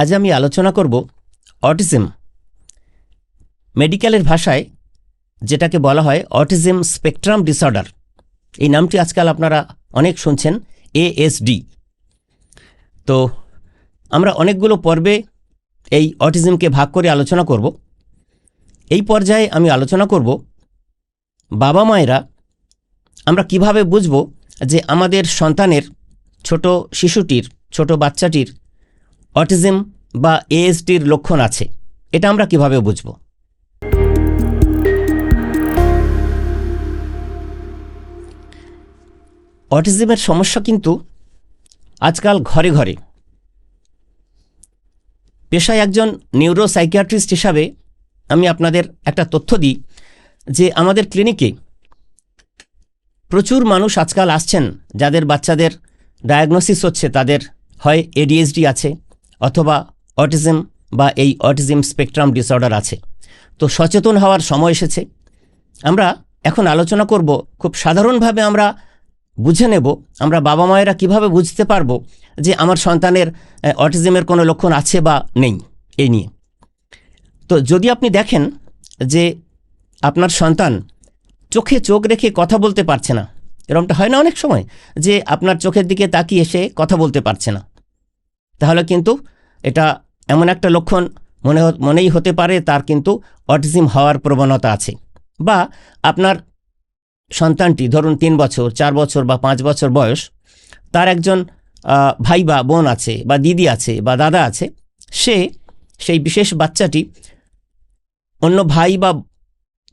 আজ আমি আলোচনা করব অটিজম। মেডিকেলের ভাষায় যেটাকে বলা হয় অটিজম স্পেকট্রাম ডিসঅর্ডার। এই নামটি আজকাল আপনারা অনেক শুনছেন, ASD। তো আমরা অনেকগুলো পর্বে এই অটিজমকে ভাগ করে আলোচনা করব। এই পর্যায়ে আমি আলোচনা করব বাবা মায়েরা আমরা কিভাবে বুঝব যে আমাদের সন্তানের, ছোট শিশুটির, ছোট বাচ্চাটির অটিজম বা ASDর লক্ষণ আছে। এটা আমরা কিভাবে বুঝব? অটিজমের সমস্যা কিন্তু আজকাল ঘরে ঘরে। পেশায় একজন নিউরোসাইকিয়াট্রিস্ট হিসাবে আমি আপনাদের একটা তথ্য দিই যে আমাদের ক্লিনিকে প্রচুর মানুষ আজকাল আসছেন যাদের বাচ্চাদের ডায়াগনোসিস হচ্ছে তাদের হয় ADHD আছে অথবা অটিজম বা এই অটিজম স্পেকট্রাম ডিসঅর্ডার আছে। তো সচেতন হওয়ার সময় এসেছে। আমরা এখন আলোচনা করব, খুব সাধারণভাবে আমরা বুঝে নেব আমরা বাবা মায়েরা কিভাবে বুঝতে পারবো যে আমার সন্তানের অটিজমের কোনো লক্ষণ আছে বা নেই এই নিয়ে। তো যদি আপনি দেখেন যে আপনার সন্তান চোখে চোখ রেখে কথা বলতে পারছে না, এরকমটা হয় না অনেক সময় যে আপনার চোখের দিকে তাকিয়ে এসে কথা বলতে পারছে না, তাহলে কিন্তু এটা এমন একটা লক্ষণ মনেই হতে পারে তার কিন্তু অটিজম হওয়ার প্রবণতা আছে। বা আপনার সন্তানটি ধরুন 3 বছর, 4 বছর বা 5 বছর বয়স, তার একজন ভাই বা বোন আছে বা দিদি আছে বা দাদা আছে, সেই বিশেষ বাচ্চাটি অন্য ভাই বা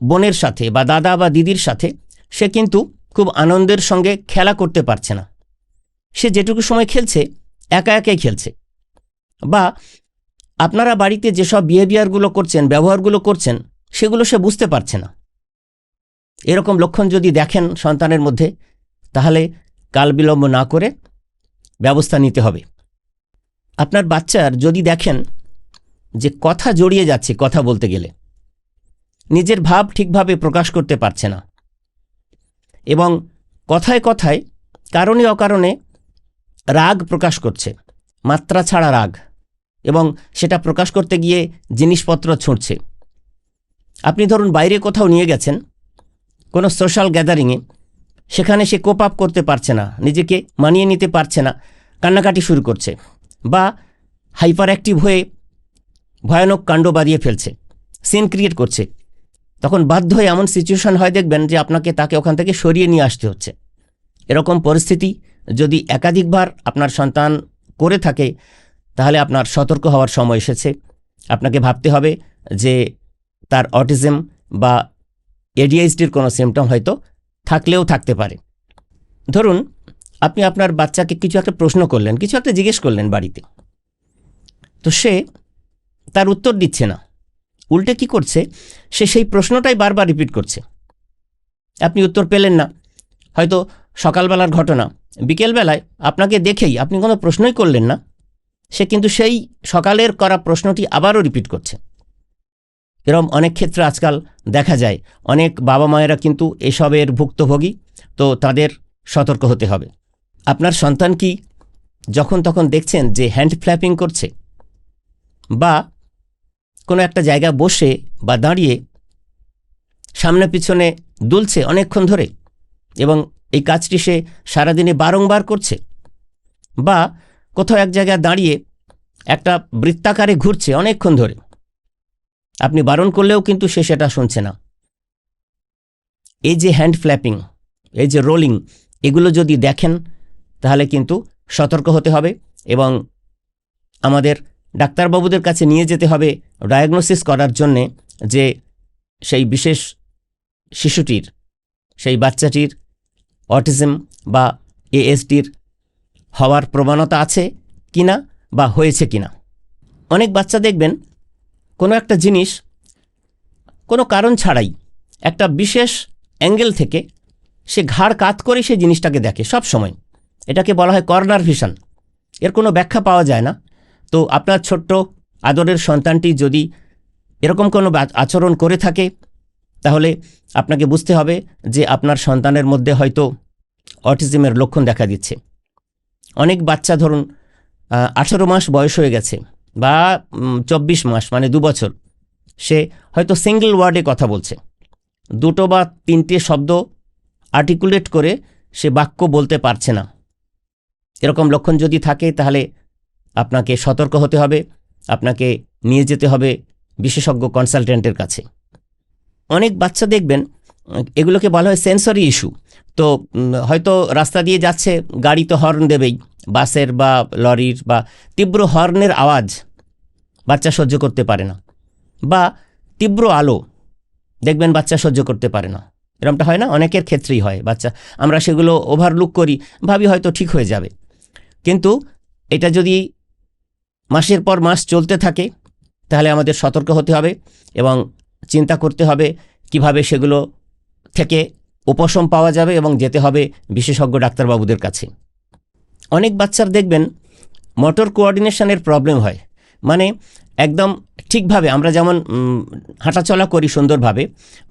বোনের সাথে বা দাদা বা দিদির সাথে সে কিন্তু খুব আনন্দের সঙ্গে খেলা করতে পারছে না। সে যেটুকু সময় খেলছে একা একাই খেলছে। বা আপনারা বাড়িতে যেসব বিহেভিয়ারগুলো করছেন, ব্যবহারগুলো করছেন, সেগুলো সে বুঝতে পারছে না। এরকম লক্ষণ যদি দেখেন সন্তানের মধ্যে, তাহলে কাল বিলম্ব না করে ব্যবস্থা নিতে হবে। আপনার বাচ্চার যদি দেখেন যে কথা জড়িয়ে যাচ্ছে, কথা বলতে গেলে নিজের ভাব ঠিকভাবে প্রকাশ করতে পারছে না এবং কথায় কথায় কারণে অকারণে রাগ প্রকাশ করছে, মাত্রা ছাড়া রাগ, এবং সেটা প্রকাশ করতে গিয়ে জিনিসপত্র ছুঁড়ছে। আপনি ধরুন বাইরে কোথাও নিয়ে গেছেন কোনো সোশ্যাল গ্যাদারিংয়ে, সেখানে সে কোপ আপ করতে পারছে না, নিজেকে মানিয়ে নিতে পারছে না, কান্নাকাটি শুরু করছে বা হাইপার অ্যাক্টিভ হয়ে ভয়ানক কাণ্ড বাড়িয়ে ফেলছে, সিন ক্রিয়েট করছে। তখন বাধ্য হয়ে এমন সিচুয়েশন হয় দেখবেন যে তাকে ওখান থেকে সরিয়ে নিয়ে আসতে হচ্ছে। এরকম পরিস্থিতি যদি একাধিকবার আপনার সন্তান করে থাকে, তাহলে আপনার সতর্ক হওয়ার সময় এসেছে। আপনাকে ভাবতে হবে যে তার অটিজম বা ADHDর কোনো সিমটম হয়তো থাকলেও থাকতে পারে। ধরুন আপনি আপনার বাচ্চাকে কিছু একটা প্রশ্ন করলেন, কিছু একটা জিজ্ঞেস করলেন বাড়িতে, তো সে তার উত্তর দিচ্ছে না, উল্টে কি করছে, সে সেই প্রশ্নটাই বারবার রিপিট করছে। আপনি উত্তর পেলেন না, হয়তো সকালবেলার ঘটনা, বিকেলবেলায় আপনাকে দেখেই আপনি কোনো প্রশ্নই করলেন না, সে কিন্তু সেই সকালের করা প্রশ্নটি আবারও রিপিট করছে। এরকম অনেক ক্ষেত্রে আজকাল দেখা যায়। অনেক বাবা মায়েরা কিন্তু এসবের ভুক্তভোগী, তো তাদের সতর্ক হতে হবে। আপনার সন্তান কি যখন তখন দেখছেন যে হ্যান্ড ফ্ল্যাপিং করছে বা কোনো একটা জায়গায় বসে বা দাঁড়িয়ে সামনে পিছনে দুলছে অনেকক্ষণ ধরে, এবং এই কাজটি সে সারাদিনে বারংবার করছে, বা কোথাও এক জায়গায় দাঁড়িয়ে একটা বৃত্তাকারে ঘুরছে অনেকক্ষণ ধরে, আপনি বারণ করলেও কিন্তু সে সেটা শুনছে না। এই যে হ্যান্ড ফ্ল্যাপিং, এই যে রোলিং, এগুলো যদি দেখেন তাহলে কিন্তু সতর্ক হতে হবে এবং আমাদের ডাক্তারবাবুদের কাছে নিয়ে যেতে হবে ডায়াগনোসিস করার জন্যে যে সেই বিশেষ শিশুটির, সেই বাচ্চাটির অটিজম বা ASDর হওয়ার প্রবণতা আছে কিনা বা হয়েছে কিনা। অনেক বাচ্চা দেখবেন কোনো একটা জিনিস কোনো কারণ ছাড়াই একটা বিশেষ অ্যাঙ্গেল থেকে সে ঘাড় কাত করে সেই জিনিসটাকে দেখে সব সময়। এটাকে বলা হয় কর্নার ভিশন। এর কোনো ব্যাখ্যা পাওয়া যায় না। তো আপনার ছোট্ট আদরের সন্তানটি যদি এরকম কোনো আচরণ করে থাকে, তাহলে আপনাকে বুঝতে হবে যে আপনার সন্তানের মধ্যে হয়তো অটিজমের লক্ষণ দেখা দিচ্ছে। অনেক বাচ্চা ধরুন 18 মাস বয়স হয়ে গেছে, বা 24 মাস মানে 2 বছর সে হয়তো সিঙ্গল ওয়ার্ডে কথা বলছে, 2টো বা 3টে শব্দ আর্টিকুলেট করে সে বাক্য বলতে পারছে না, এরকম লক্ষণ যদি থাকে তাহলে আপনাকে সতর্ক হতে হবে, আপনাকে নিয়ে যেতে হবে বিশেষজ্ঞ কনসালটেন্টের কাছে। অনেক বাচ্চা দেখবেন এগুলোকে বলা হয় সেন্সরি ইস্যু। তো হয়তো রাস্তা দিয়ে যাচ্ছে, গাড়ি তো হর্ন দেবেই, বাসের বা লরির বা তীব্র হর্নের আওয়াজ বাচ্চা সহ্য করতে পারে না, বা তীব্র আলো দেখবেন বাচ্চা সহ্য করতে পারে না। এরকমটা হয় না, অনেকের ক্ষেত্রেই হয়। বাচ্চা আমরা সেগুলো ওভারলুক করি, ভাবি হয়তো ঠিক হয়ে যাবে, কিন্তু এটা যদি মাসের পর মাস চলতে থাকে তাহলে আমাদের সতর্ক হতে হবে এবং চিন্তা করতে হবে কিভাবে সেগুলো থেকে উপশম পাওয়া যাবে এবং যেতে হবে বিশেষজ্ঞ ডাক্তারবাবুদের কাছে। অনেক বাচ্চার দেখবেন মোটর কোঅর্ডিনেশনের প্রবলেম হয়, মানে একদম ঠিকভাবে আমরা যেমন হাঁটাচলা করি সুন্দরভাবে,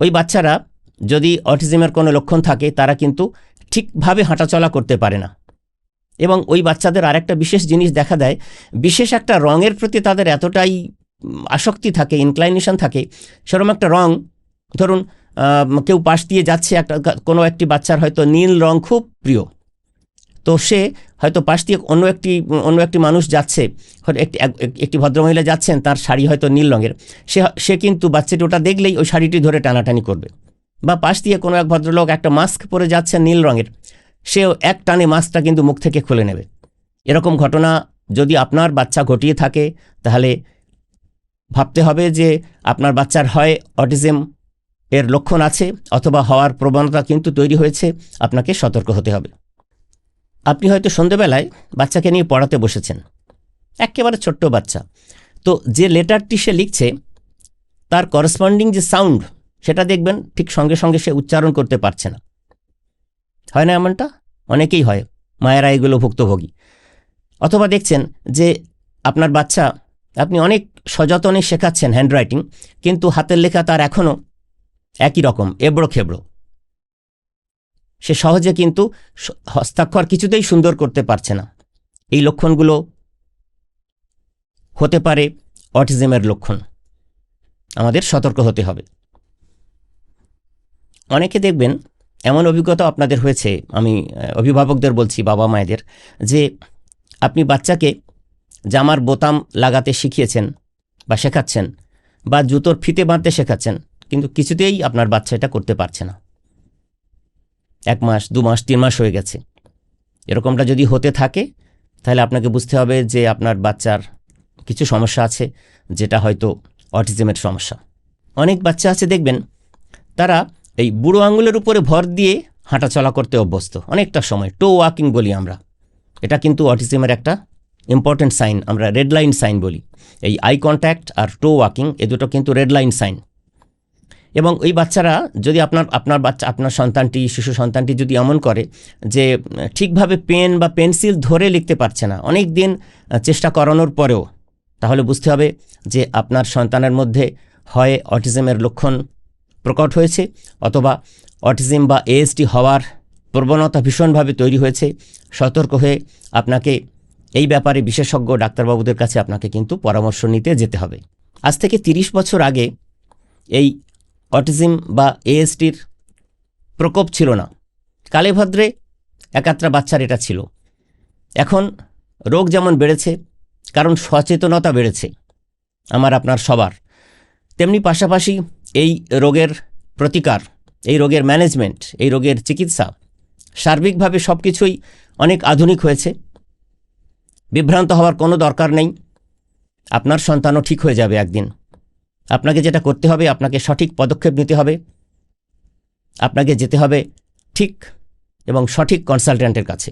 ওই বাচ্চারা যদি অটিজমের কোনো লক্ষণ থাকে তারা কিন্তু ঠিকভাবে হাঁটাচলা করতে পারে না। এবং ওই বাচ্চাদের আরেকটা বিশেষ জিনিস দেখা দেয়, বিশেষ একটা রঙের প্রতি তাদের এতটাই আসক্তি থাকে, ইনক্লাইনেশন থাকে, সেরকম একটা রং, ধরুন কেউ পাশ দিয়ে যাচ্ছে, কোনো একটি বাচ্চার হয়তো নীল রং খুব প্রিয়, তো সে হয়তো পাশ দিয়ে অন্য একটি মানুষ যাচ্ছে, একটি ভদ্রমহিলা যাচ্ছেন, তার শাড়ি হয়তো নীল রঙের, সে কিন্তু বাচ্চাটি ওটা দেখলেই ওই শাড়িটি ধরে টানাটানি করবে। বা পাশ দিয়ে কোনো এক ভদ্রলোক একটা মাস্ক পরে যাচ্ছে নীল রঙের, সেও এক টানে মাস্কটা কিন্তু মুখ থেকে খুলে নেবে। এরকম ঘটনা যদি আপনার বাচ্চা ঘটিয়ে থাকে তাহলে ভাবতে হবে যে আপনার বাচ্চার হয় অটিজম এর লক্ষণ আছে অথবা হওয়ার প্রবণতা কিন্তু তৈরি হয়েছে, আপনাকে সতর্ক হতে হবে। আপনি হয়তো সন্ধ্যেবেলায় বাচ্চাকে নিয়ে পড়াতে বসেছেন, একেবারে ছোট্ট বাচ্চা, তো যে লেটারটি সে লিখছে তার করসপন্ডিং যে সাউন্ড সেটা দেখবেন ঠিক সঙ্গে সঙ্গে সে উচ্চারণ করতে পারছে না। হয় না এমনটা? অনেকেই হয়, মায়েরা এগুলো ভুক্তভোগী। অথবা দেখছেন যে আপনার বাচ্চা, আপনি অনেক সযত্নে শেখাচ্ছেন হ্যান্ডরাইটিং, কিন্তু হাতের লেখা তার এখনও একই রকম এবড়ো খেবড়ো, সে সহজে কিন্তু হস্তাক্ষর কিছুতেই সুন্দর করতে পারছে না। এই লক্ষণগুলো হতে পারে অটিজমের লক্ষণ, আমাদের সতর্ক হতে হবে। অনেকে দেখবেন এমন অভিজ্ঞতা আপনাদের হয়েছে, আমি অভিভাবকদের বলছি, বাবা মায়েদের, যে আপনি বাচ্চাকে জামার বোতাম লাগাতে শিখিয়েছেন বা শেখাচ্ছেন বা জুতোর ফিতে বাঁধতে শেখাচ্ছেন, কিন্তু কিছুতেই আপনার বাচ্চা এটা করতে পারছে না। 1 মাস 2 মাস 3 মাস হয়ে গেছে। এরকমটা যদি হতে থাকে তাহলে আপনাকে বুঝতে হবে যে আপনার বাচ্চার কিছু সমস্যা আছে, যেটা হয়তো অটিজমের সমস্যা। অনেক বাচ্চা আছে দেখবেন তারা এই বুড়ো আঙুলের উপরে ভর দিয়ে হাঁটাচলা করতে অভ্যস্ত, অনেকটা সময় টো ওয়াকিং বলি আমরা। এটা কিন্তু অটিজমের একটা ইম্পর্টেন্ট সাইন, আমরা রেড লাইন সাইন বলি। এই আই কন্ট্যাক্ট আর টো ওয়াকিং এ দুটো কিন্তু রেড লাইন সাইন। এবং ওই বাচ্চারা যদি আপনার সন্তানটি, শিশু সন্তানটি যদি এমন করে যে ঠিকভাবে পেন বা পেন্সিল ধরে লিখতে পারছে না অনেক দিন চেষ্টা করানোর পরেও, তাহলে বুঝতে হবে যে আপনার সন্তানের মধ্যে হয় অটিজমের লক্ষণ প্রকট হয়েছে অথবা অটিজম বা এএসডি হওয়ার প্রবণতা ভীষণভাবে তৈরি হয়েছে। সতর্ক হয়ে আপনাকে এই ব্যাপারে বিশেষজ্ঞ ডাক্তারবাবুদের কাছে আপনাকে কিন্তু পরামর্শ নিতে যেতে হবে। আজ থেকে 30 বছর আগে এই অটিজম বা এএসডির প্রকোপ ছিল না, কালে ভদ্রে একাত্রা বাচ্চার এটা ছিল। এখন রোগ যেমন বেড়েছে, কারণ সচেতনতা বেড়েছে আমার আপনার সবার, তেমনি পাশাপাশি এই রোগের প্রতিকার, এই রোগের ম্যানেজমেন্ট, এই রোগের চিকিৎসা সার্বিকভাবে সব কিছুই অনেক আধুনিক হয়েছে। বিভ্রান্ত হওয়ার কোনো দরকার নেই, আপনার সন্তানও ঠিক হয়ে যাবে একদিন। আপনাকে যেটা করতে হবে, আপনাকে সঠিক পদক্ষেপ নিতে হবে, আপনাকে যেতে হবে ঠিক এবং সঠিক কনসালট্যান্টের কাছে।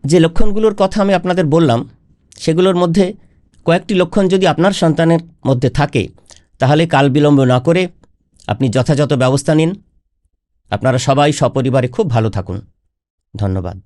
যে লক্ষণগুলোর কথা আমি আপনাদের বললাম সেগুলোর মধ্যে কয়েকটি লক্ষণ যদি আপনার সন্তানের মধ্যে থাকে তাহলে কাল বিলম্ব না করে আপনি যথাযথ ব্যবস্থা নিন। আপনারা সবাই সপরিবারে খুব ভালো থাকুন। ধন্যবাদ।